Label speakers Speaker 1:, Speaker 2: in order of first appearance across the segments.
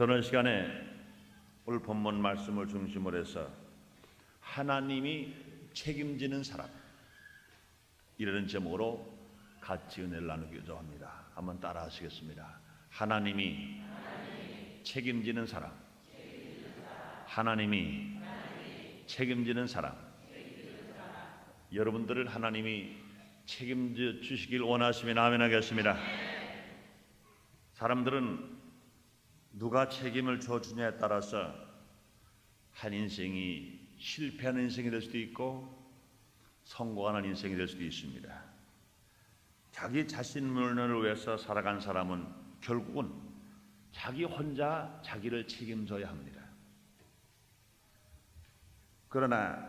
Speaker 1: 저는 시간에 오늘 본문 말씀을 중심으로 해서 하나님이 책임지는 사람, 이라는 제목으로 같이 은혜를 나누기로 합니다. 한번 따라 하시겠습니다. 하나님이 책임지는 사람, 하나님이 책임지는 사람. 여러분들을 하나님이 책임져 주시길 원하시면 아멘 하겠습니다. 사람들은 누가 책임을 져주냐에 따라서 한 인생이 실패하는 인생이 될 수도 있고 성공하는 인생이 될 수도 있습니다. 자기 자신만을 위해서 살아간 사람은 결국은 자기 혼자 자기를 책임져야 합니다. 그러나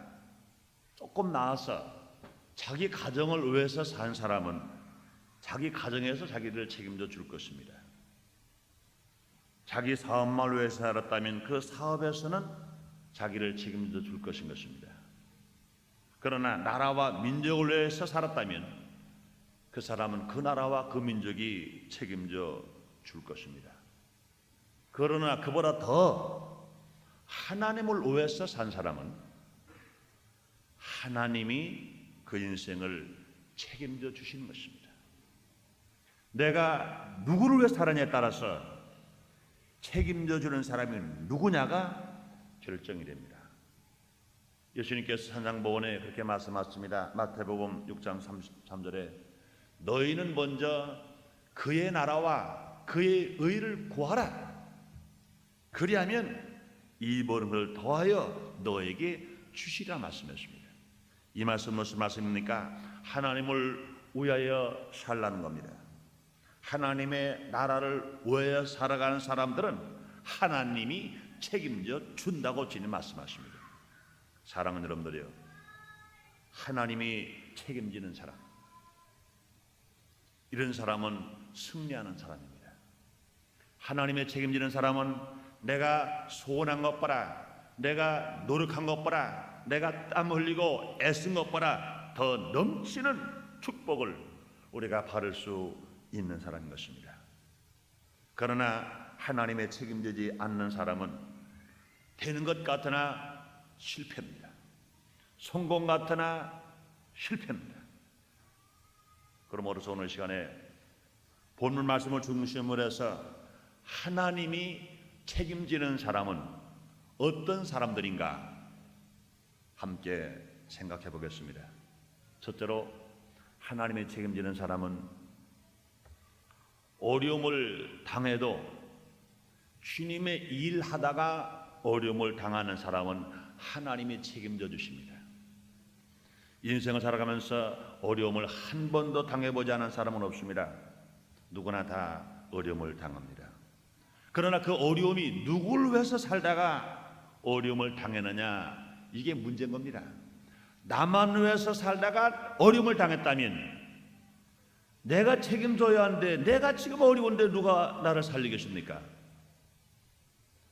Speaker 1: 조금 나아서 자기 가정을 위해서 산 사람은 자기 가정에서 자기를 책임져 줄 것입니다. 자기 사업만 위해서 살았다면 그 사업에서는 자기를 책임져 줄 것입니다. 그러나 나라와 민족을 위해서 살았다면 그 사람은 그 나라와 그 민족이 책임져 줄 것입니다. 그러나 그보다 더 하나님을 위해서 산 사람은 하나님이 그 인생을 책임져 주시는 것입니다. 내가 누구를 위해서 살았냐에 따라서 책임져 주는 사람이 누구냐가 결정이 됩니다. 예수님께서 산상보원에 그렇게 말씀하셨습니다. 마태복음 6장 33절에 너희는 먼저 그의 나라와 그의 의를 구하라. 그리하면 이 모든 것을 더하여 너에게 주시리라 말씀하십니다. 이 말씀 무슨 말씀입니까? 하나님을 위하여 살라는 겁니다. 하나님의 나라를 위하여 살아가는 사람들은 하나님이 책임져 준다고 주님 말씀하십니다. 사랑하는 여러분들이요, 하나님이 책임지는 사람, 이런 사람은 승리하는 사람입니다. 하나님의 책임지는 사람은 내가 소원한 것 봐라, 내가 노력한 것 봐라, 내가 땀 흘리고 애쓴 것 봐라, 더 넘치는 축복을 우리가 받을 수 있는 사람인 것입니다. 그러나 하나님의 책임지지 않는 사람은 되는 것 같으나 실패입니다. 성공 같으나 실패입니다. 그러므로서 오늘 시간에 본문 말씀을 중심으로 해서 하나님이 책임지는 사람은 어떤 사람들인가 함께 생각해 보겠습니다. 첫째로 하나님이 책임지는 사람은 어려움을 당해도 주님의 일하다가 어려움을 당하는 사람은 하나님이 책임져 주십니다. 인생을 살아가면서 어려움을 한 번도 당해보지 않은 사람은 없습니다. 누구나 다 어려움을 당합니다. 그러나 그 어려움이 누구를 위해서 살다가 어려움을 당했느냐, 이게 문제인 겁니다. 나만 위해서 살다가 어려움을 당했다면 내가 책임져야 하는데 내가 지금 어려운데 누가 나를 살리겠습니까?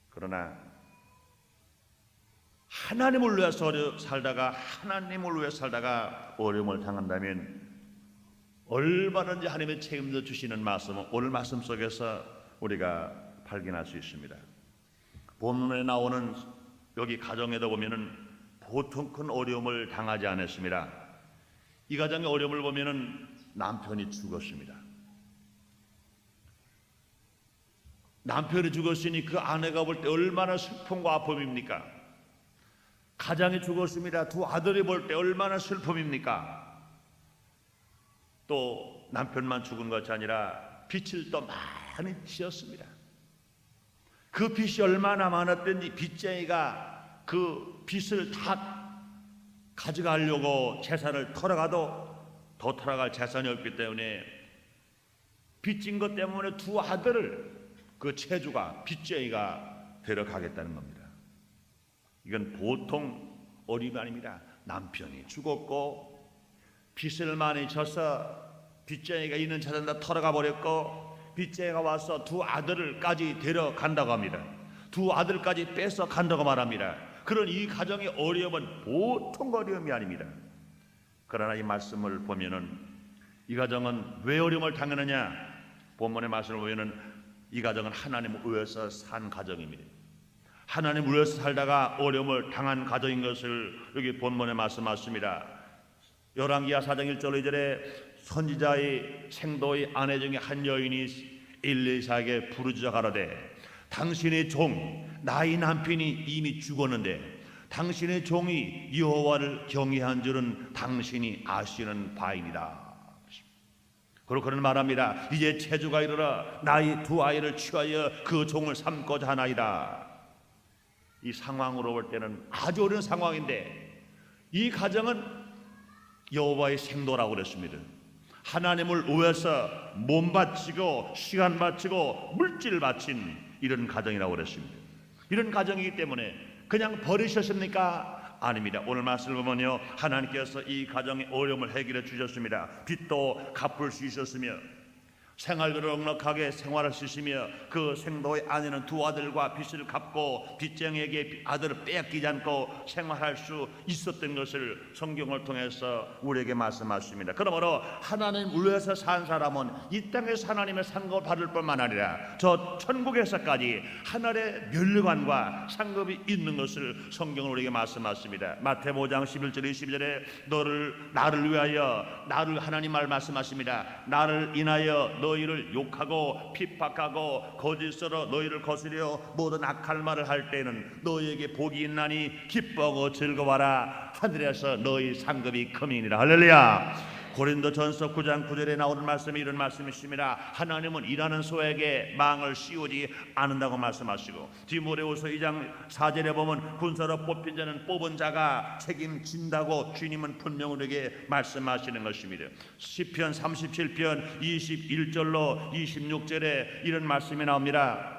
Speaker 1: 그러나 하나님을 위해서 살다가 하나님을 위해서 살다가 어려움을 당한다면 얼마든지 하나님의 책임져 주시는 말씀은 오늘 말씀 속에서 우리가 발견할 수 있습니다. 본문에 나오는 여기 가정에도 보면은 보통 큰 어려움을 당하지 않았습니다. 이 가정의 어려움을 보면은 남편이 죽었습니다. 남편이 죽었으니 그 아내가 볼 때 얼마나 슬픔과 아픔입니까? 가장이 죽었습니다. 두 아들이 볼 때 얼마나 슬픔입니까? 또 남편만 죽은 것이 아니라 빚을 또 많이 지었습니다. 그 빚이 얼마나 많았던지 빚쟁이가 그 빚을 다 가져가려고 재산을 털어가도 더 털어갈 재산이 없기 때문에 빚진 것 때문에 두 아들을 그 채주가 빚쟁이가 데려가겠다는 겁니다. 이건 보통 어려움이 아닙니다. 남편이 죽었고 빚을 많이 져서 빚쟁이가 있는 재산 다 털어가 버렸고 빚쟁이가 와서 두 아들을까지 데려간다고 합니다. 두 아들까지 뺏어 간다고 말합니다. 그런 이 가정의 어려움은 보통 어려움이 아닙니다. 그러나 이 말씀을 보면은 이 가정은 왜 어려움을 당하느냐? 본문의 말씀을 보면은 이 가정은 하나님을 위해서 산 가정입니다. 하나님을 위해서 살다가 어려움을 당한 가정인 것을 여기 본문에 말씀하십니다. 열왕기하 4장 1절 2절에 선지자의 생도의 아내 중에 한 여인이 엘리사에게 부르짖어 가로되 당신의 종 나의 남편이 이미 죽었는데 당신의 종이 여호와를 경외한 줄은 당신이 아시는 바이니라. 그리고 그는 말합니다. 이제 체주가 이르러 나의 두 아이를 취하여 그 종을 삼고자 하나이다. 이 상황으로 볼 때는 아주 어려운 상황인데 이 가정은 여호와의 생도라고 그랬습니다. 하나님을 위해서 몸 바치고 시간 바치고 물질 바친 이런 가정이라고 그랬습니다. 이런 가정이기 때문에 그냥 버리셨습니까? 아닙니다. 오늘 말씀을 보면요, 하나님께서 이 가정의 어려움을 해결해 주셨습니다. 빚도 갚을 수 있었으며 생활을 넉넉하게 생활할 수 있으며 그 생도의 아내는 두 아들과 빚을 갚고 빚쟁이에게 아들을 빼앗기지 않고 생활할 수 있었던 것을 성경을 통해서 우리에게 말씀하십니다. 그러므로 하나님 위해서 산 사람은 이 땅에서 하나님의 상급을 받을 뿐만 아니라 저 천국에서까지 하늘의 면류관과 상급이 있는 것을 성경은 우리에게 말씀하십니다. 마태복음 5장 11절 22절에 나를 위하여 나를 하나님 말 말씀하십니다. 나를 인하여 너희를 욕하고 핍박하고 거짓으로 너희를 거스려 모든 악할 말을 할 때는 너희에게 복이 있나니 기뻐하고 즐거워라. 하늘에서 너희 상급이 크미니라. 할렐루야. 고린도전서 9장 9절에 나오는 말씀이 이런 말씀이십니다. 하나님은 일하는 소에게 망을 씌우지 않는다고 말씀하시고 디모데후서 2장 4절에 보면 군사로 뽑힌 자는 뽑은 자가 책임진다고 주님은 분명히 우리에게 말씀하시는 것입니다. 시편 37편 21절로 26절에 이런 말씀이 나옵니다.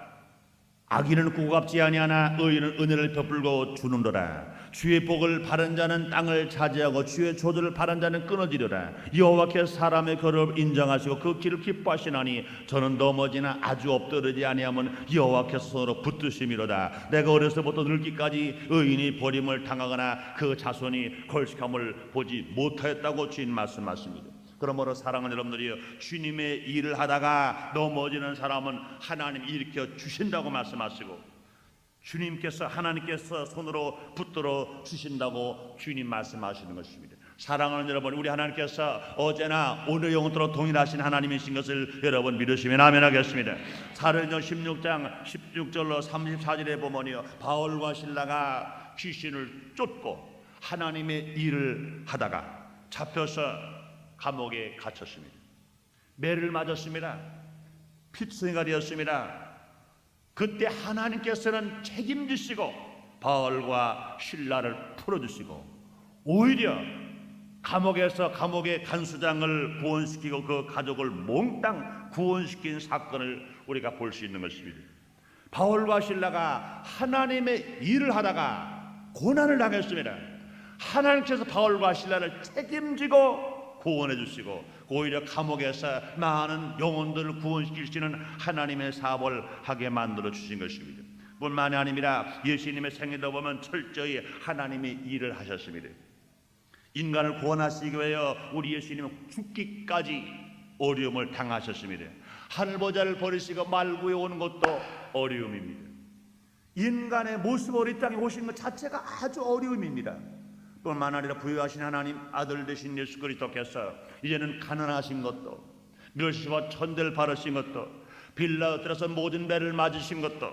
Speaker 1: 악인은 고갑지 아니하나 의인은 은혜를 베풀고 주는도다. 주의 복을 바른 자는 땅을 차지하고 주의 조주를 바른 자는 끊어지리라. 여호와께서 사람의 걸음을 인정하시고 그 길을 기뻐하시나니 저는 넘어지나 아주 엎드러지지 아니하면 여호와께서 손으로 붙드심이로다. 내가 어려서부터 늙기까지 의인이 버림을 당하거나 그 자손이 걸식함을 보지 못하였다고 주인 말씀하십니다. 그러므로 사랑하는 여러분들이요, 주님의 일을 하다가 넘어지는 사람은 하나님이 일으켜 주신다고 말씀하시고 주님께서 하나님께서 손으로 붙들어 주신다고 주님 말씀하시는 것입니다. 사랑하는 여러분, 우리 하나님께서 어제나 오늘 영원토록 동일하신 하나님이신 것을 여러분 믿으시면 아멘 하겠습니다. 사도행전 16장 16절로 34절에 보면요, 바울과 실라가 귀신을 쫓고 하나님의 일을 하다가 잡혀서 감옥에 갇혔습니다. 매를 맞았습니다. 필승이가 되었습니다. 그때 하나님께서는 책임지시고 바울과 실라를 풀어주시고 오히려 감옥의 간수장을 구원시키고 그 가족을 몽땅 구원시킨 사건을 우리가 볼 수 있는 것입니다. 바울과 실라가 하나님의 일을 하다가 고난을 당했습니다. 하나님께서 바울과 실라를 책임지고 구원해 주시고 오히려 감옥에서 많은 영혼들을 구원시킬 수 있는 하나님의 사업을 하게 만들어 주신 것입니다. 뿐만이 아니라 예수님의 생애도 보면 철저히 하나님의 일을 하셨습니다. 인간을 구원하시기 위하여 우리 예수님은 죽기까지 어려움을 당하셨습니다. 하늘보좌를 버리시고 말구에 오는 것도 어려움입니다. 인간의 모습으로 이 땅에 오신 것 자체가 아주 어려움입니다. 뿐만 아니라 부유하신 하나님 아들 되신 예수 그리스도께서 이제는 가난하신 것도 멸시와 천대를 바르신 것도 빌라 엎드려서 모든 배를 맞으신 것도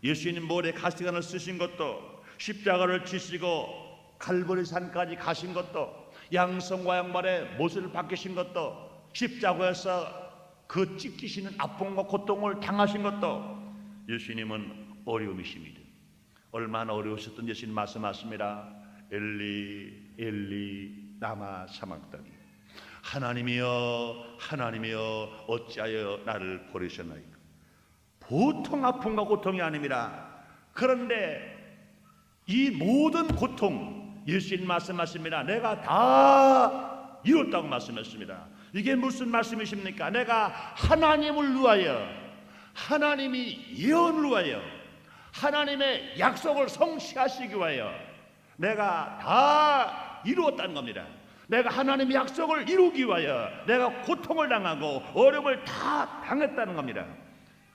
Speaker 1: 예수님 머리에 가시관을 쓰신 것도 십자가를 지시고 갈보리 산까지 가신 것도 양성과 양말에 못을 박히신 것도 십자가에서 그 찢기시는 아픔과 고통을 당하신 것도 예수님은 어려움이십니다. 얼마나 어려우셨던 예수님 말씀하십니다. 엘리 엘리 라마 사막다니 하나님이여 하나님이여 어찌하여 나를 버리셨나이까. 보통 아픔과 고통이 아닙니다. 그런데 이 모든 고통 예수님 말씀하십니다. 내가 다 이뤘다고 말씀했습니다. 이게 무슨 말씀이십니까? 내가 하나님을 위하여 하나님이 예언을 위하여 하나님의 약속을 성취하시기 위하여 내가 다 이루었다는 겁니다. 내가 하나님의 약속을 이루기 위하여 내가 고통을 당하고 어려움을 다 당했다는 겁니다.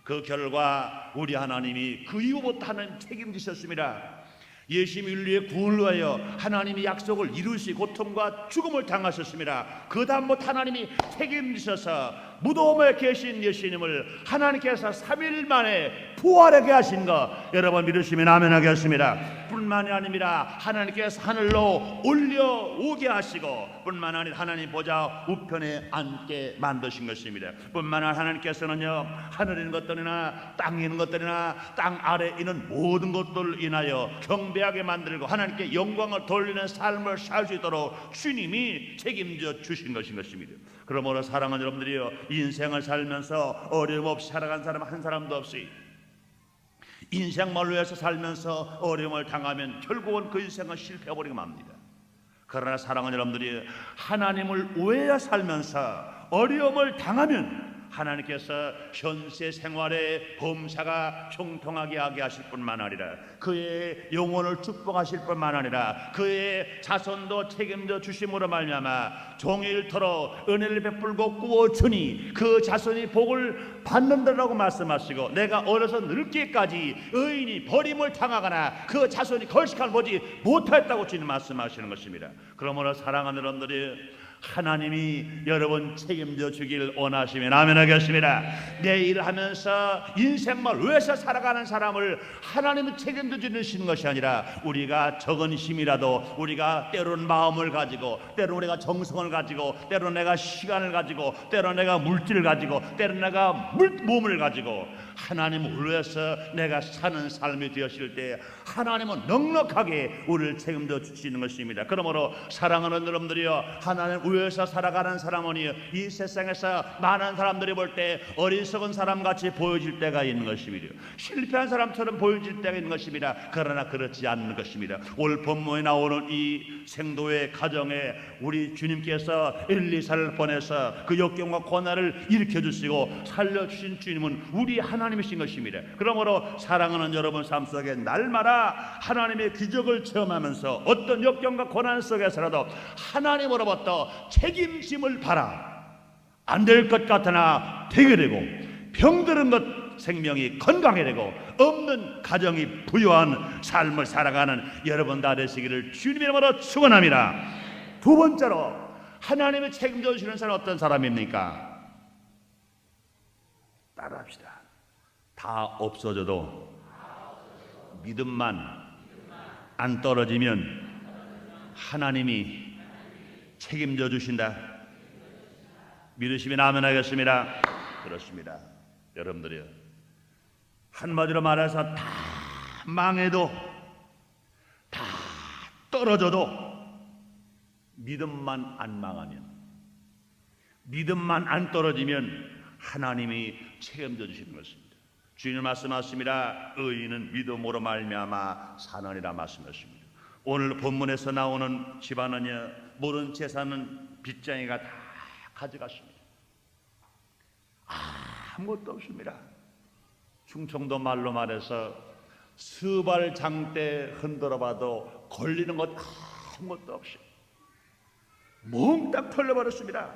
Speaker 1: 그 결과 우리 하나님이 그 이후부터 하나님 책임지셨습니다. 예수님 인류의 구원을 위하여 하나님이 약속을 이루시 고통과 죽음을 당하셨습니다. 그 다음부터 하나님이 책임지셔서 무덤에 계신 예수님을 하나님께서 3일 만에 부활하게 하신 거 여러분 믿으시면 아멘 하겠습니다. 뿐만이 아닙니다. 하나님께서 하늘로 올려오게 하시고 뿐만 아니라 하나님 보좌 우편에 앉게 만드신 것입니다. 뿐만 아니라 하나님께서는요 하늘에 있는 것들이나 땅에 있는 것들이나 땅 아래에 있는 모든 것들을 인하여 경배하게 만들고 하나님께 영광을 돌리는 삶을 살 수 있도록 주님이 책임져 주신 것입니다. 그러므로 사랑하는 여러분들이요 인생을 살면서 어려움 없이 살아간 사람 한 사람도 없이 인생말로 해서 살면서 어려움을 당하면 결국은 그 인생은 실패해버리고 맙니다. 그러나 사랑하는 여러분들이 하나님을 우애하여 살면서 어려움을 당하면 하나님께서 현세 생활에 범사가 형통하게 하게 하실 뿐만 아니라 그의 영혼을 축복하실 뿐만 아니라 그의 자손도 책임져 주심으로 말미암아 종일토록 은혜를 베풀고 꾸어주니 그 자손이 복을 받는다라고 말씀하시고 내가 어려서 늙기까지 의인이 버림을 당하거나 그 자손이 걸식함을 보지 못했다고 주님 말씀하시는 것입니다. 그러므로 사랑하는 여러분들이 하나님이 여러분 책임져 주길 원하시면 아멘 하겠습니다. 내 일을 하면서 인생을 위해서 살아가는 사람을 하나님은 책임져 주시는 것이 아니라 우리가 적은 힘이라도 우리가 때로는 마음을 가지고 때로는 우리가 정성을 가지고 때로는 내가 시간을 가지고 때로는 내가 물질을 가지고 때로는 내가 몸을 가지고 하나님을 위해서 내가 사는 삶이 되었을 때 하나님은 넉넉하게 우리를 책임져 주시는 것입니다. 그러므로 사랑하는 여러분들이여 하나님 위해서 살아가는 사람은요 이 세상에서 많은 사람들이 볼 때 어리석은 사람같이 보여질 때가 있는 것입니다. 실패한 사람처럼 보여질 때가 있는 것입니다. 그러나 그렇지 않는 것입니다. 오늘 본문에 나오는 이 생도의 가정에 우리 주님께서 엘리사를 보내서 그 역경과 고난을 일으켜주시고 살려주신 주님은 우리 하나님이신 것입니다. 그러므로 사랑하는 여러분 삶 속에 날마다 하나님의 기적을 체험하면서 어떤 역경과 고난 속에서라도 하나님으로부터 책임짐을 바라 안 될 것 같으나 되게 되고 병들은 것 생명이 건강해 되고 없는 가정이 부유한 삶을 살아가는 여러분 다 되시기를 주님의 이름으로 축원합니다. 두 번째로 하나님의 책임져 주시는 사람은 어떤 사람입니까? 따라합시다. 다 없어져도 믿음만 안 떨어지면 하나님이 책임져 주신다. 믿으시면 아멘 하겠습니다. 그렇습니다. 여러분들이요 한마디로 말해서 다 망해도 다 떨어져도 믿음만 안 망하면 믿음만 안 떨어지면 하나님이 책임져 주시는 것입니다. 주님 말씀하십니다. 의인은 믿음으로 말미암아 사느니라 말씀하십니다. 오늘 본문에서 나오는 집안은요 모든 재산은 빚쟁이가 다 가져갔습니다. 아무것도 없습니다. 충청도 말로 말해서 스발장대 흔들어봐도 걸리는 것 아무것도 없이 몽땅 털려버렸습니다.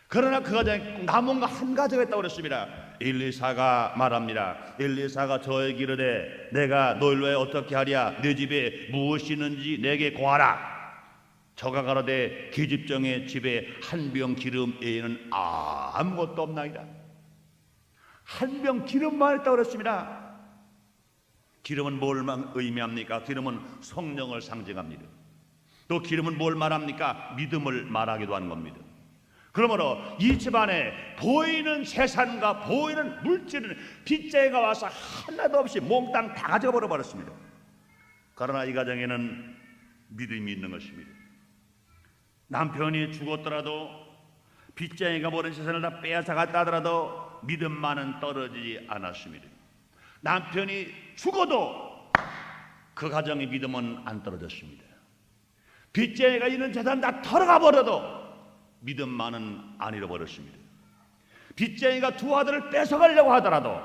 Speaker 1: 그러나 그 가정에 남은 거 한 가지가 있다고 그랬습니다. 엘리사가 말합니다. 엘리사가 저에게 이르되 내가 너를 위해 어떻게 하랴? 내 집에 무엇이 있는지 내게 고하라. 저가 가로되 계집종의 집에 한 병 기름 외에는 아무것도 없나이다. 한 병 기름만 있다고 그랬습니다. 기름은 뭘 의미합니까? 기름은 성령을 상징합니다. 또 기름은 뭘 말합니까? 믿음을 말하기도 하는 겁니다. 그러므로 이 집안에 보이는 재산과 보이는 물질은 빚쟁이가 와서 하나도 없이 몽땅 다 가져버려 버렸습니다. 그러나 이 가정에는 믿음이 있는 것입니다. 남편이 죽었더라도 빚쟁이가 모든 재산을 다 빼앗아갔다 하더라도 믿음만은 떨어지지 않았습니다. 남편이 죽어도 그 가정의 믿음은 안 떨어졌습니다. 빚쟁이가 있는 재산 다 털어가 버려도 믿음만은 안 잃어버렸습니다. 빚쟁이가 두 아들을 뺏어가려고 하더라도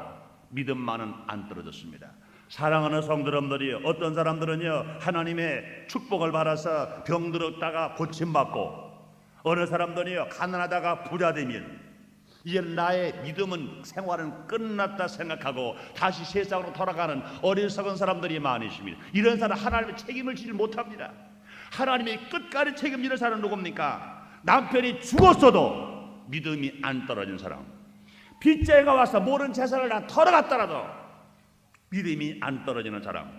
Speaker 1: 믿음만은 안 떨어졌습니다. 사랑하는 성도 여러분들이 어떤 사람들은요 하나님의 축복을 받아서 병들었다가 고침받고 어느 사람들은요 가난하다가 부자 되면 이제 나의 믿음은 생활은 끝났다 생각하고 다시 세상으로 돌아가는 어리석은 사람들이 많으십니다. 이런 사람 하나님의 책임을 지지 못합니다. 하나님이 끝까지 책임지는 사람은 누굽니까? 남편이 죽었어도 믿음이 안 떨어진 사람, 빚쟁이가 와서 모든 재산을 다 털어갔더라도 믿음이 안 떨어지는 사람,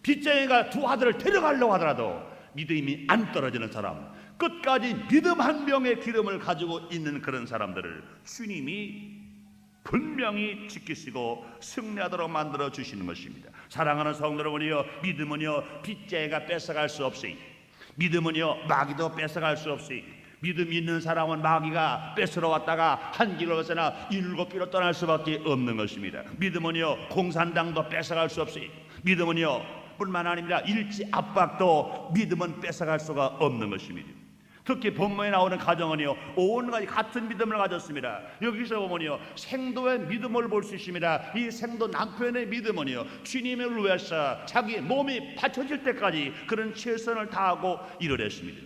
Speaker 1: 빚쟁이가 두 아들을 데려가려고 하더라도 믿음이 안 떨어지는 사람, 끝까지 믿음 한 병의 기름을 가지고 있는 그런 사람들을 주님이 분명히 지키시고 승리하도록 만들어 주시는 것입니다. 사랑하는 성도 여러분이여, 믿음은요 빚쟁이가 뺏어갈 수 없이, 믿음은요 마귀도 뺏어갈 수 없이, 믿음 있는 사람은 마귀가 뺏으러 왔다가 한 길로 가서나 7길로 떠날 수밖에 없는 것입니다. 믿음은요 공산당도 뺏어갈 수 없이, 믿음은요 뿐만 아니라 일지 압박도 믿음은 뺏어갈 수가 없는 것입니다. 특히 본문에 나오는 가정은요 온 가지 같은 믿음을 가졌습니다. 여기서 보면요 생도의 믿음을 볼 수 있습니다. 이 생도 남편의 믿음은요 주님을 위해서 자기 몸이 바쳐질 때까지 그런 최선을 다하고 일을 했습니다.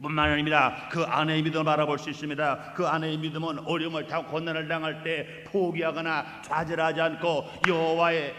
Speaker 1: 뿐만 아니라 그 아내의 믿음을 바라볼 수 있습니다. 그 아내의 믿음은 어려움을 당하고 고난을 당할 때 포기하거나 좌절하지 않고 여호와의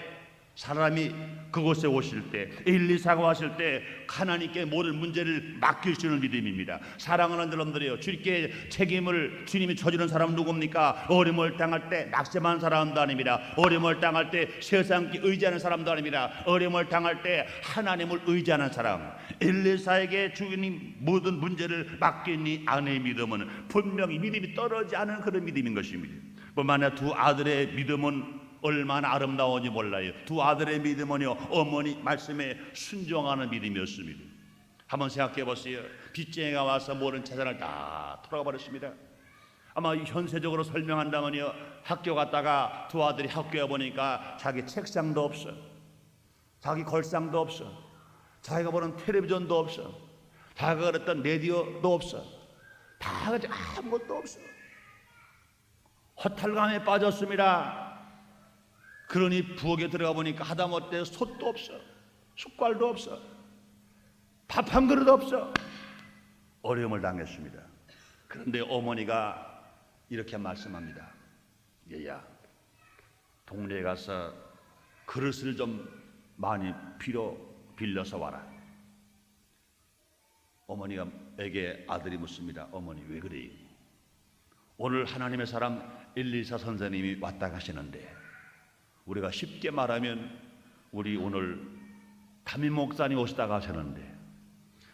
Speaker 1: 사람이 그곳에 오실 때, 엘리사가 왔을 때 하나님께 모든 문제를 맡기시는 믿음입니다. 사랑하는 여러분들이요, 주님께 책임을 주님이 져주는 사람은 누굽니까? 어려움을 당할 때 낙심한 사람도 아닙니다. 어려움을 당할 때 세상께 의지하는 사람도 아닙니다. 어려움을 당할 때 하나님을 의지하는 사람, 엘리사에게 주님 모든 문제를 맡긴 이 아내의 믿음은 분명히 믿음이 떨어지지 않은 그런 믿음인 것입니다. 뿐만 아니라 두 아들의 믿음은 얼마나 아름다운지 몰라요. 두 아들의 믿음은요 어머니 말씀에 순종하는 믿음이었습니다. 한번 생각해 보세요. 빚쟁이가 와서 모든 재산을 다 털어가 버렸습니다. 아마 현세적으로 설명한다면요 학교 갔다가 두 아들이 학교에 보니까 자기 책상도 없어, 자기 걸상도 없어, 자기가 보는 텔레비전도 없어, 자기가 그랬던 라디오도 없어, 다 가지고 아무것도 없어. 허탈감에 빠졌습니다. 그러니 부엌에 들어가 보니까 하다못해 솥도 없어, 숟갈도 없어, 밥 한 그릇 없어. 어려움을 당했습니다. 그런데 어머니가 이렇게 말씀합니다. 얘야, 동네에 가서 그릇을 좀 많이 빌려서 와라. 어머니에게 아들이 묻습니다. 어머니 왜 그래요? 오늘 하나님의 사람 엘리사 선생님이 왔다 가시는데, 우리가 쉽게 말하면 우리 오늘 담임 목사님 오셨다 가시는데,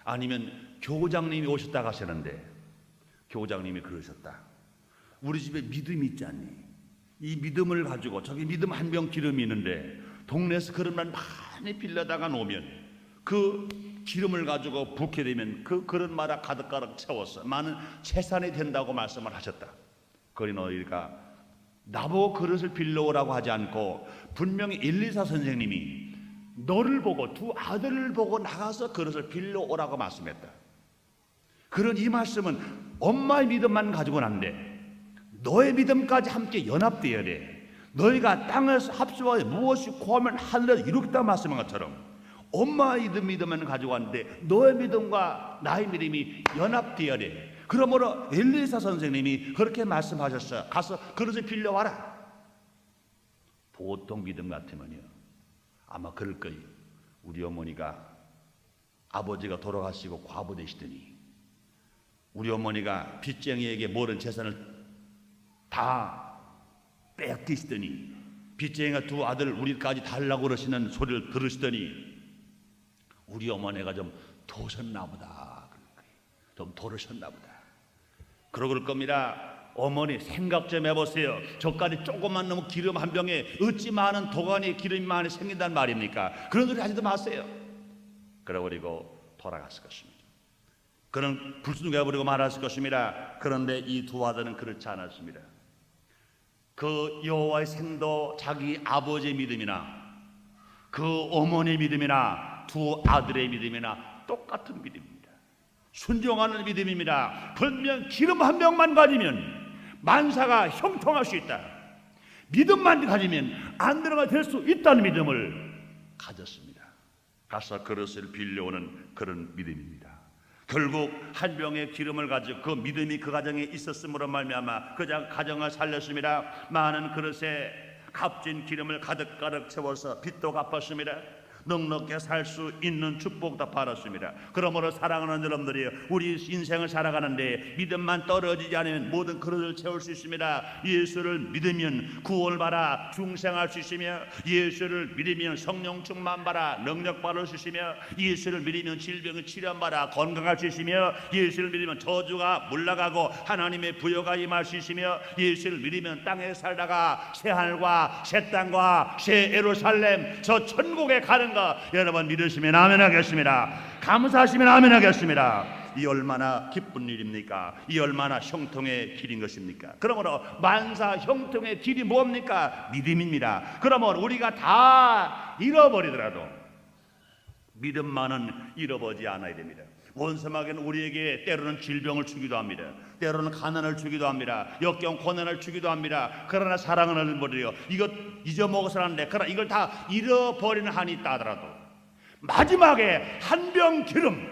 Speaker 1: 아니면 교장님이 오셨다 가시는데, 교장님이 그러셨다. 우리 집에 믿음이 있지 않니? 이 믿음을 가지고, 저기 믿음 한 병 기름이 있는데 동네에서 그릇만 많이 빌려다가 놓으면 그 기름을 가지고 붓게 되면 그 그릇마다 가득가득 채워서 많은 재산이 된다고 말씀을 하셨다. 그러니 너희가 나보고 그릇을 빌려오라고 하지 않고 분명히 엘리사 선생님이 너를 보고 두 아들을 보고 나가서 그릇을 빌려오라고 말씀했다. 그런 이 말씀은 엄마의 믿음만 가지고는 안 돼. 너의 믿음까지 함께 연합되어야 돼. 너희가 땅에서 합수하여 무엇이 구하면 하늘에서 이루겠다 말씀한 것처럼 엄마의 믿음만 가지고 왔는데 너의 믿음과 나의 믿음이 연합되어야 돼. 그러므로 엘리사 선생님이 그렇게 말씀하셨어요. 가서 그릇을 빌려와라. 보통 믿음 같으면요 아마 그럴 거예요. 우리 어머니가 아버지가 돌아가시고 과부 되시더니, 우리 어머니가 빚쟁이에게 모든 재산을 다 빼앗기시더니, 빚쟁이가 두 아들 우리까지 달라고 그러시는 소리를 들으시더니 우리 어머니가 좀 도셨나 보다, 좀 도르셨나 보다 그럴 겁니다. 어머니 생각 좀 해보세요. 저까지 조금만 너무 기름 한 병에 어찌 많은 도가니에 기름이 많이 생긴단 말입니까? 그런 소리 하지도 마세요. 그러버리고 돌아갔을 것입니다. 그는 불순종해버리고 말았을 것입니다. 그런데 이 두 아들은 그렇지 않았습니다. 그 여호와의 생도 자기 아버지의 믿음이나 그 어머니의 믿음이나 두 아들의 믿음이나 똑같은 믿음입니다. 순종하는 믿음입니다. 분명 기름 한 병만 가지면 만사가 형통할 수 있다. 믿음만 가지면 안드레가 될 수 있다는 믿음을 가졌습니다. 가서 그릇을 빌려오는 그런 믿음입니다. 결국 한 병의 기름을 가지고 그 믿음이 그 가정에 있었음으로 말미암아 그 가정을 살렸습니다. 많은 그릇에 값진 기름을 가득가득 채워서 빚도 갚았습니다. 넉넉히 살 수 있는 축복도 받았습니다. 그러므로 사랑하는 여러분들이 우리 인생을 살아가는데 믿음만 떨어지지 않으면 모든 그릇을 채울 수 있습니다. 예수를 믿으면 구원을 받아 중생할 수 있으며, 예수를 믿으면 성령 충만 받아 능력 받을 수 있으며, 예수를 믿으면 질병을 치료받아 건강할 수 있으며, 예수를 믿으면 저주가 물러가고 하나님의 부여가 임할 수 있으며, 예수를 믿으면 땅에 살다가 새 하늘과 새 땅과 새 예루살렘 저 천국에 가는 것 여러분 믿으시면 아멘 하겠습니다. 감사하시면 아멘 하겠습니다. 이 얼마나 기쁜 일입니까? 이 얼마나 형통의 길인 것입니까? 그러므로 만사 형통의 길이 뭡니까? 믿음입니다. 그러면 우리가 다 잃어버리더라도 믿음만은 잃어버리지 않아야 됩니다. 원수마귀는 우리에게 때로는 질병을 주기도 합니다. 때로는 가난을 주기도 합니다. 역경 고난을 주기도 합니다. 그러나 사랑은 잃어버려 이것 잊어먹어서 하는데, 그러나 이걸 다 잃어버리는 한이 있다 하더라도 마지막에 한 병 기름,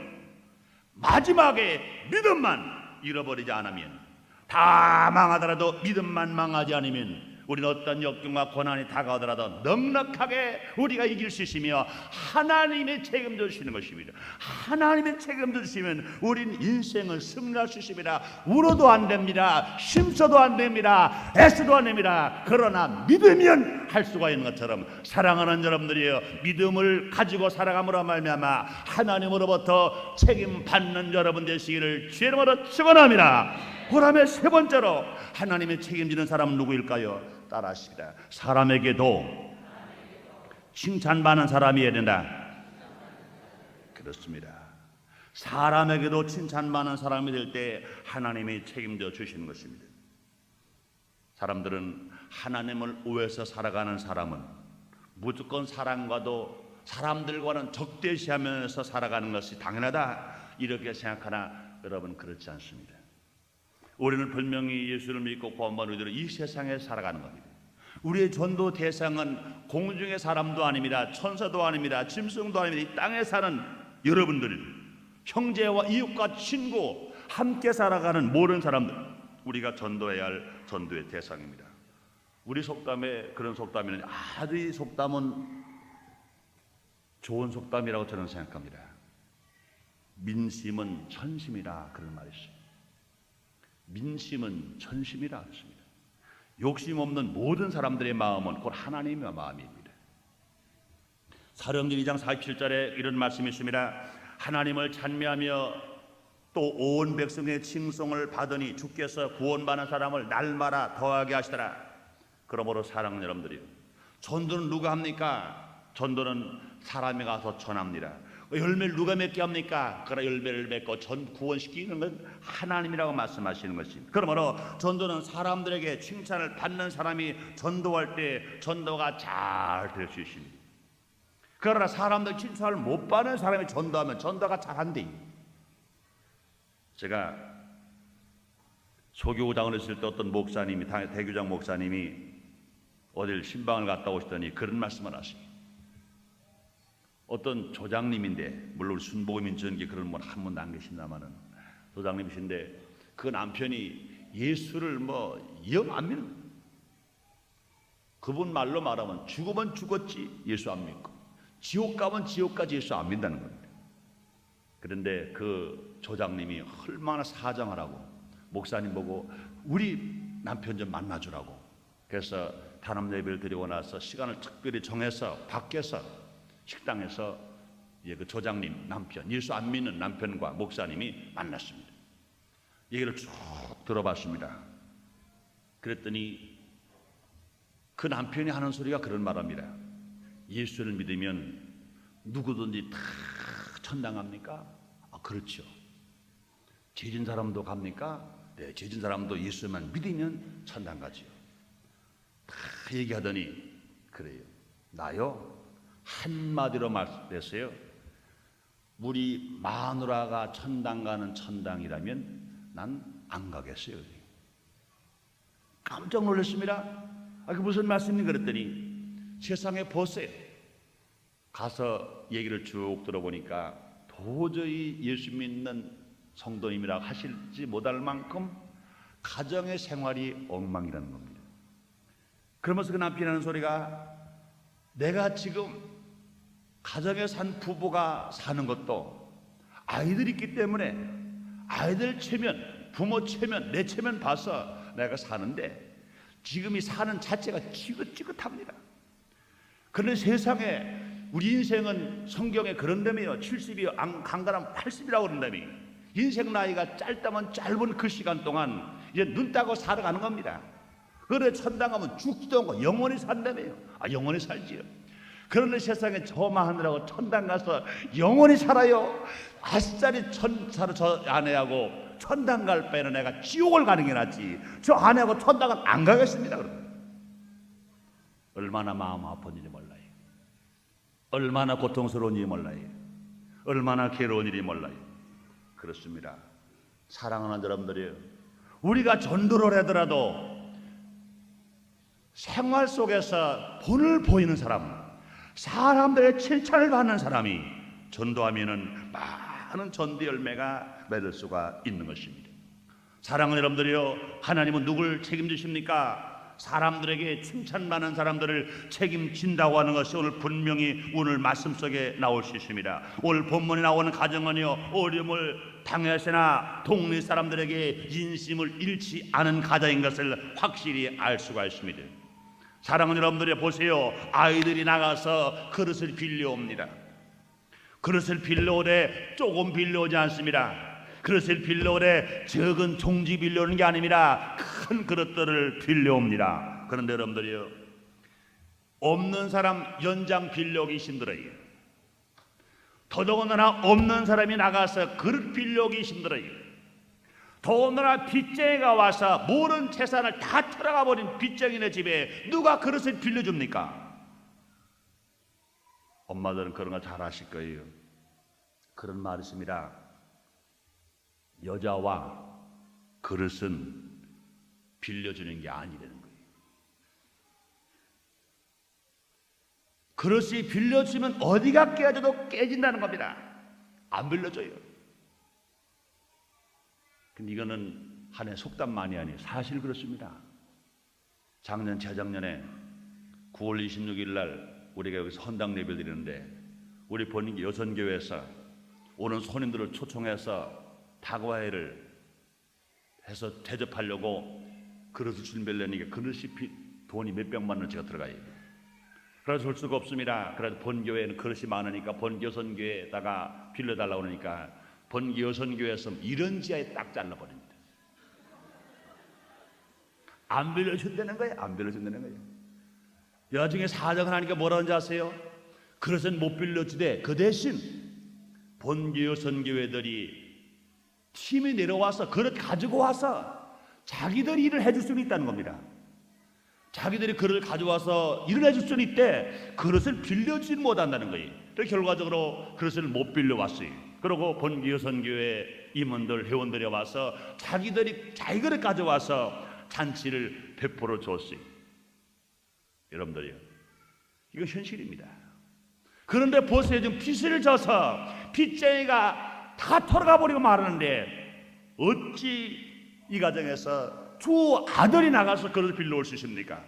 Speaker 1: 마지막에 믿음만 잃어버리지 않으면, 다 망하더라도 믿음만 망하지 않으면 우리는 어떤 역경과 고난이 다가오더라도 넉넉하게 우리가 이길 수 있으며 하나님의 책임져 주시는 것입니다. 하나님의 책임져 주시면 우리는 인생을 승리할 수 있습니다. 울어도 안 됩니다. 힘써도 안 됩니다. 애써도 안 됩니다. 그러나 믿으면 할 수가 있는 것처럼 사랑하는 여러분들이여, 믿음을 가지고 살아감으로 말미암아 하나님으로부터 책임 받는 여러분 되시기를 주의 이름으로 축원합니다. 그다음에 세 번째로 하나님의 책임지는 사람은 누구일까요? 따라하십니다. 사람에게도 칭찬받는 사람이어야 된다. 그렇습니다. 사람에게도 칭찬받는 사람이 될 때 하나님이 책임져 주시는 것입니다. 사람들은 하나님을 오해해서 살아가는 사람은 무조건 사람들과는 적대시하면서 살아가는 것이 당연하다 이렇게 생각하나 여러분 그렇지 않습니다. 우리는 분명히 예수를 믿고 구원받은 우리들은 이 세상에 살아가는 겁니다. 우리의 전도 대상은 공중의 사람도 아닙니다. 천사도 아닙니다. 짐승도 아닙니다. 이 땅에 사는 여러분들, 형제와 이웃과 친구 함께 살아가는 모든 사람들, 우리가 전도해야 할 전도의 대상입니다. 우리 속담에 그런 속담이 있는데 아주 이 속담은 좋은 속담이라고 저는 생각합니다. 민심은 천심이라 그런 말이 있어요. 민심은 천심이라 했습니다. 욕심 없는 모든 사람들의 마음은 곧 하나님의 마음입니다. 사도행전 2장 47절에 이런 말씀이 있습니다. 하나님을 찬미하며 또 온 백성의 칭송을 받으니 주께서 구원받는 사람을 날마다 더하게 하시더라. 그러므로 사랑하는 여러분들이요, 전도는 누가 합니까? 전도는 사람이 가서 전합니다. 열매를 누가 맺게 합니까? 그러나 열매를 맺고 구원시키는 건 하나님이라고 말씀하시는 것입니다. 그러므로 전도는 사람들에게 칭찬을 받는 사람이 전도할 때 전도가 잘 될 수 있습니다. 그러나 사람들 칭찬을 못 받는 사람이 전도하면 전도가 잘 안 돼요. 제가 소교장을 했을 때 어떤 목사님이, 대교장 목사님이 어딜 신방을 갔다 오시더니 그런 말씀을 하시고, 어떤 조장님인데, 물론 순복음인전기 그런 분 한 분 안 계신다마는 조장님이신데 그 남편이 예수를 영 안 믿는, 그분 말로 말하면 죽으면 죽었지 예수 안 믿고, 지옥 가면 지옥까지 예수 안 믿는다는 겁니다. 그런데 그 조장님이 얼마나 사정하라고 목사님 보고 우리 남편 좀 만나주라고, 그래서 단합 예배를 드리고 나서 시간을 특별히 정해서 밖에서 식당에서 그 조장님 남편, 예수 안 믿는 남편과 목사님이 만났습니다. 얘기를 쭉 들어봤습니다. 그랬더니 그 남편이 하는 소리가 그런 말합니다. 예수를 믿으면 누구든지 다 천당 갑니까? 그렇죠. 죄진 사람도 갑니까? 네, 죄진 사람도 예수만 믿으면 천당 가지요. 다 얘기하더니 그래요. 나요? 한마디로 말했어요. 우리 마누라가 천당 가는 천당이라면 난 안 가겠어요. 깜짝 놀랐습니다. 그 무슨 말씀인가 그랬더니 세상에 보세요. 가서 얘기를 쭉 들어보니까 도저히 예수 믿는 성도님이라고 하실지 못할 만큼 가정의 생활이 엉망이라는 겁니다. 그러면서 그 남편이 하는 소리가, 내가 지금 가정에 산 부부가 사는 것도 아이들이 있기 때문에 아이들 체면, 부모 체면, 내 체면 봐서 내가 사는데 지금 이 사는 자체가 지긋지긋합니다. 그런데 세상에 우리 인생은 성경에 그런다며요. 70이 강간하면 80이라고 그런다며. 인생 나이가 짧다면 짧은 그 시간 동안 이제 눈 따고 살아가는 겁니다. 그래 천당 가면 죽지도 않고 영원히 산다며요. 영원히 살지요. 그런데 세상에 저만 하느라고 천당 가서 영원히 살아요. 아싸리 저 아내하고 천당 갈 바에는 내가 지옥을 가는 게 낫지, 저 아내하고 천당은 안 가겠습니다. 얼마나 마음 아픈지 몰라요. 얼마나 고통스러운지 몰라요. 얼마나 괴로운 일이 몰라요. 그렇습니다. 사랑하는 여러분들이요, 우리가 전도를 하더라도 생활 속에서 본을 보이는 사람, 사람들의 칭찬을 받는 사람이 전도하면은 많은 전도 열매가 맺을 수가 있는 것입니다. 사랑하는 여러분들이요, 하나님은 누굴 책임지십니까? 사람들에게 칭찬받는 사람들을 책임진다고 하는 것이 오늘 분명히 오늘 말씀 속에 나올 수 있습니다. 오늘 본문에 나오는 가정은요, 어려움을 당했으나 동네 사람들에게 인심을 잃지 않은 가정인 것을 확실히 알 수가 있습니다. 사랑하는 여러분들이 보세요. 아이들이 나가서 그릇을 빌려옵니다. 그릇을 빌려오되 조금 빌려오지 않습니다. 그릇을 빌려오되 적은 종지 빌려오는 게 아닙니다. 큰 그릇들을 빌려옵니다. 그런데 여러분들이요, 없는 사람 연장 빌려오기 힘들어요. 더더군다나 없는 사람이 나가서 그릇 빌려오기 힘들어요. 더군다나 빚쟁이가 와서 모든 재산을 다 털어가 버린 빚쟁이네 집에 누가 그릇을 빌려줍니까? 엄마들은 그런 거 잘 아실 거예요. 그런 말이 있습니다. 여자와 그릇은 빌려주는 게 아니라는 거예요. 그릇이 빌려주면 어디가 깨져도 깨진다는 겁니다. 안 빌려줘요. 근데 이거는 한해 속담만이 아니에요. 사실 그렇습니다. 작년 재작년에 9월 26일 날 우리가 여기서 헌당 예배를 드리는데 우리 본인 여선교회에서 오는 손님들을 초청해서 다과회를 해서 대접하려고 그릇을 준비하려니까 그릇이 돈이 몇백만 원치가 들어가요. 그래서 줄 수가 없습니다. 그래서 본교회는 그릇이 많으니까 본교선교회에다가 빌려달라고 그러니까 본교선교회에서 이런 지하에 딱 잘라버립니다. 안 빌려준다는 거예요. 안 빌려준다는 거예요. 나중에 사정을 하니까 뭐라는지 아세요? 그릇은 못 빌려주되 그 대신 본교선교회들이 팀이 내려와서 그릇 가지고 와서 자기들이 일을 해줄 수는 있다는 겁니다. 자기들이 그릇을 가져와서 일을 해줄 수는 있대 그릇을 빌려주지 못한다는 거예요. 그래서 결과적으로 그릇을 못 빌려왔어요. 그리고 본교선교회 임원들 회원들이 와서 자기들이 자기 그릇 가져와서 잔치를 베풀어 줬어요. 여러분들이요, 이거 현실입니다. 그런데 보세요. 지금 빚을 져서 빚쟁이가 다 털어가 버리고 말하는데 어찌 이 가정에서 두 아들이 나가서 그릇을 빌려올 수 있습니까?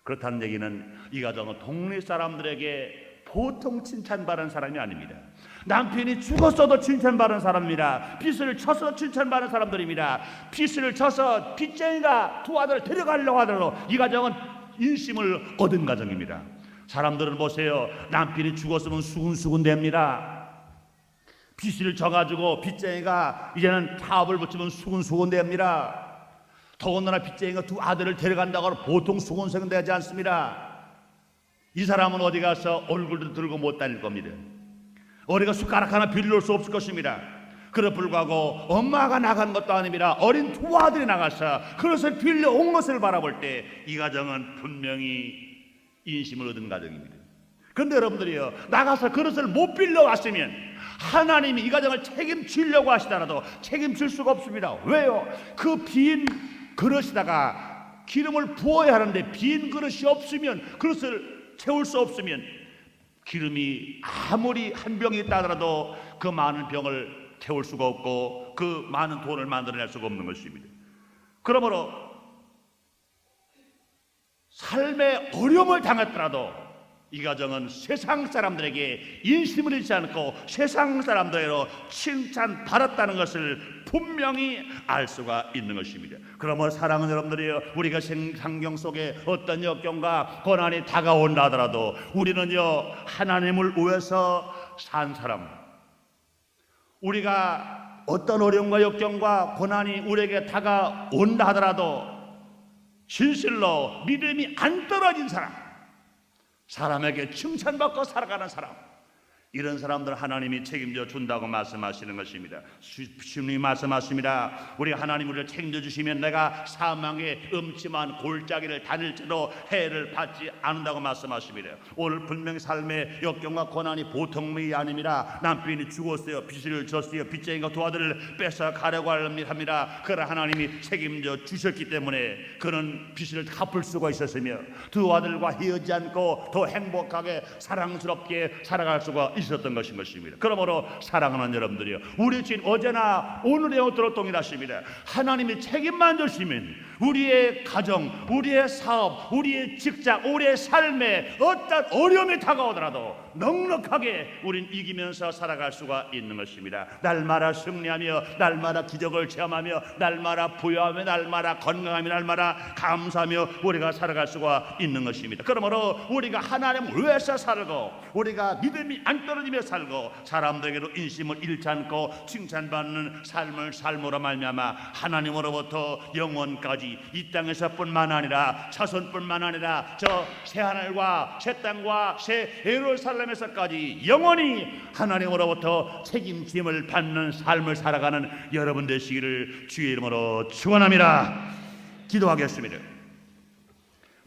Speaker 1: 그렇다는 얘기는 이 가정은 동네 사람들에게 보통 칭찬받은 사람이 아닙니다. 남편이 죽었어도 칭찬받은 사람입니다. 빚을 쳐서 칭찬받은 사람들입니다. 빚을 쳐서 빚쟁이가 두 아들을 데려가려고 하더라도 이 가정은 인심을 얻은 가정입니다. 사람들은 보세요. 남편이 죽었으면 수근수근 됩니다. 빚을 져가지고 빚쟁이가 이제는 타업을 붙이면 수근수근 됩니다. 더군다나 빚쟁이가 두 아들을 데려간다고 하면 보통 수근수근 되지 않습니다. 이 사람은 어디 가서 얼굴도 들고 못 다닐 겁니다. 어디가 숟가락 하나 빌려올 수 없을 것입니다. 그래 불구하고 엄마가 나간 것도 아닙니다. 어린 두 아들이 나가서 그것을 빌려온 것을 바라볼 때 이 가정은 분명히 인심을 얻은 가정입니다. 그런데 여러분들이요, 나가서 그릇을 못 빌려왔으면 하나님이 이 가정을 책임지려고 하시더라도 책임질 수가 없습니다. 왜요? 그 빈 그릇에다가 기름을 부어야 하는데 빈 그릇이 없으면, 그릇을 채울 수 없으면 기름이 아무리 한 병이 있다 하더라도 그 많은 병을 태울 수가 없고 그 많은 돈을 만들어낼 수가 없는 것입니다. 그러므로 삶의 어려움을 당했더라도 이 가정은 세상 사람들에게 인심을 잃지 않고 세상 사람들로 칭찬받았다는 것을 분명히 알 수가 있는 것입니다. 그러므로 사랑하는 여러분들이요, 우리가 상경 속에 어떤 역경과 고난이 다가온다 하더라도 우리는요, 하나님을 위해서 산 사람, 우리가 어떤 어려움과 역경과 고난이 우리에게 다가온다 하더라도 진실로 믿음이 안 떨어진 사람, 사람에게 칭찬받고 살아가는 사람, 이런 사람들 하나님이 책임져 준다고 말씀하시는 것입니다. 주님이 말씀하십니다. 우리 하나님 우리를 책임져 주시면 내가 사망의 음침한 골짜기를 다닐지도 해를 받지 않는다고 말씀하십니다. 오늘 분명히 삶의 역경과 고난이 보통이 아닙니다. 남편이 죽었어요. 빚을 졌어요. 빚쟁이가 두 아들을 뺏어 가려고 합니다. 그러나 하나님이 책임져 주셨기 때문에 그는 빚을 갚을 수가 있었으며 두 아들과 헤어지지 않고 더 행복하게 사랑스럽게 살아갈 수가 있었던 것입니다. 그러므로 사랑하는 여러분들이요, 우리 주인 어제나 오늘의 오토록 동일하십니다. 하나님이 책임만 주시면 우리의 가정, 우리의 사업, 우리의 직장, 우리의 삶에 어떤 어려움이 다가오더라도 넉넉하게 우린 이기면서 살아갈 수가 있는 것입니다. 날마다 승리하며 날마다 기적을 체험하며 날마다 부여하며 날마다 건강하며 날마다 감사하며 우리가 살아갈 수가 있는 것입니다. 그러므로 우리가 하나님을 위해서 살고 우리가 믿음이 안 떨어지며 살고 사람들에게도 인심을 잃지 않고 칭찬받는 삶을 삶으로 말미암아 하나님으로부터 영원까지 이 땅에서뿐만 아니라 자손뿐만 아니라 저 새하늘과 새 땅과 새 예루살렘에서까지 영원히 하나님으로부터 책임짐을 받는 삶을 살아가는 여러분 되시기를 주의 이름으로 축원합니다. 기도하겠습니다.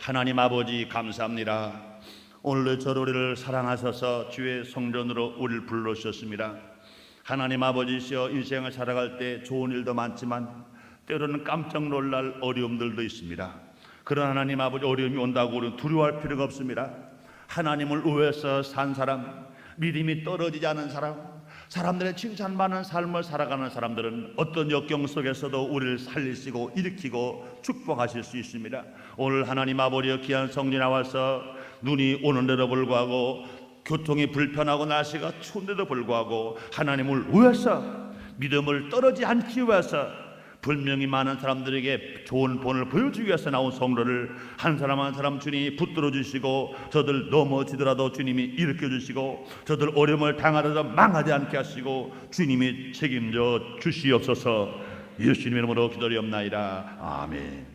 Speaker 1: 하나님 아버지 감사합니다. 오늘도 저를 우리를 사랑하셔서 주의 성전으로 우리를 불러주셨습니다. 하나님 아버지시여, 인생을 살아갈 때 좋은 일도 많지만 때로는 깜짝 놀랄 어려움들도 있습니다. 그런 하나님 아버지, 어려움이 온다고 우리는 두려워할 필요가 없습니다. 하나님을 위해서 산 사람, 믿음이 떨어지지 않은 사람, 사람들의 칭찬받는 삶을 살아가는 사람들은 어떤 역경 속에서도 우리를 살리시고 일으키고 축복하실 수 있습니다. 오늘 하나님 아버지의 귀한 성전에 나와서 눈이 오는데도 불구하고 교통이 불편하고 날씨가 추운데도 불구하고 하나님을 위해서 믿음을 떨어지지 않기 위해서 분명히 많은 사람들에게 좋은 본을 보여주기 위해서 나온 성도를 한 사람 한 사람 주님이 붙들어 주시고 저들 넘어지더라도 주님이 일으켜 주시고 저들 어려움을 당하더라도 망하지 않게 하시고 주님이 책임져 주시옵소서. 예수님 이름으로 기도리옵나이다. 아멘.